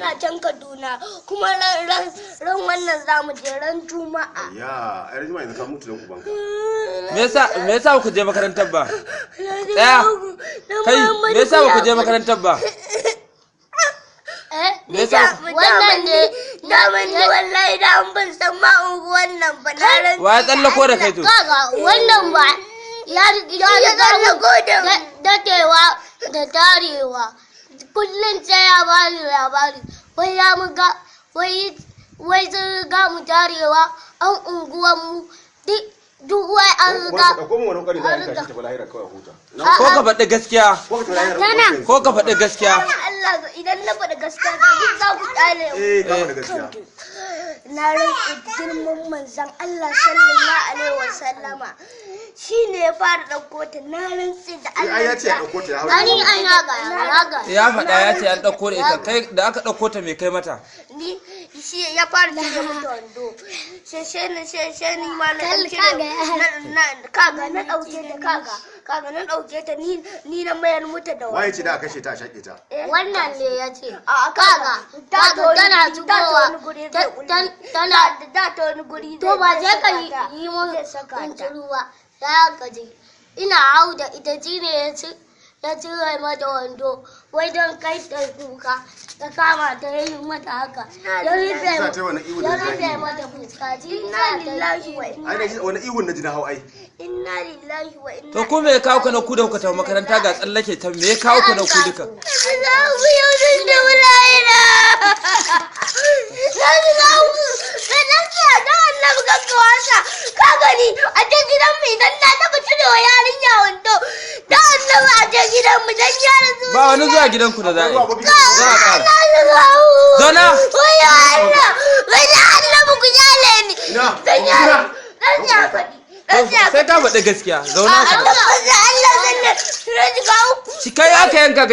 muna can Kaduna kuma ran wannan zamu je ran Juma'a. Ya, ai Juma'a yanzu ka mutu dan ubanka. Me yasa ku je makarantar ba? Tsaya. Kai, me yasa ku je makarantar ba? Me yasa wannan ne daman ni wallahi da an ban san ma unguwan nan ba na ran. Wa ya tsallako da kai to? Kaga wannan ba ya tsallako da datewa da tarewa. Kullum sai ya bani labari. Wai ya muga wai sun riga mu tarewa an unguwan mu duk wai an riga. Ko ka faɗi gaskiya. Ko ka faɗi gaskiya. Allah idan na faɗi gaskiya da duk za ku kyale. Ka faɗi gaskiya. Na rantsa girman manzon Allah sallallahu alaihi wasallama shine ya fara dauko ta. Na rantsa da Allah. Ai ya ce ya dauko ta ya hawo. Ani an yaga. Ya faɗa ya ce an ɗauko da ita. Kai da aka ɗauko ta me kai mata? Ni shi ya fara cire mata wando. Sai ni ma na kaga na dauke ta kaga na dauke ta ni na mayar mata da wando. Waye ce da aka kashe ta a shake ta? Wannan ne ya ce. Kaga tana zubowa tana da ta wani guri. To ba je ka yi mun ruwa ya gaji. Ina hau da ita shine ya cire mata wando wai don kai ta kuka ta kama ta yi mata haka ya rufe mata fuska. Inna lillahi wa wani ihun na ji na hau ai. inna lillahi wa inna. To ko me ya kawo ka na ku da kuka tafi makaranta ga tsallake ta me ya kawo ka na ku duka? Allahu yau zan da wulaina. Ka gani a je gidan mu idan na taba cire wa yarinya wando da annabi a je gidan mu dan yaran su Ba wani zuwa gidanku da za a yi. Za a ƙara. Zona. Waya Allah, waya Allah ku jale ni. Dan yaran ya faɗi. Sai ka faɗi gaskiya. Zauna ka. Allah zan da Shi kai aka yanka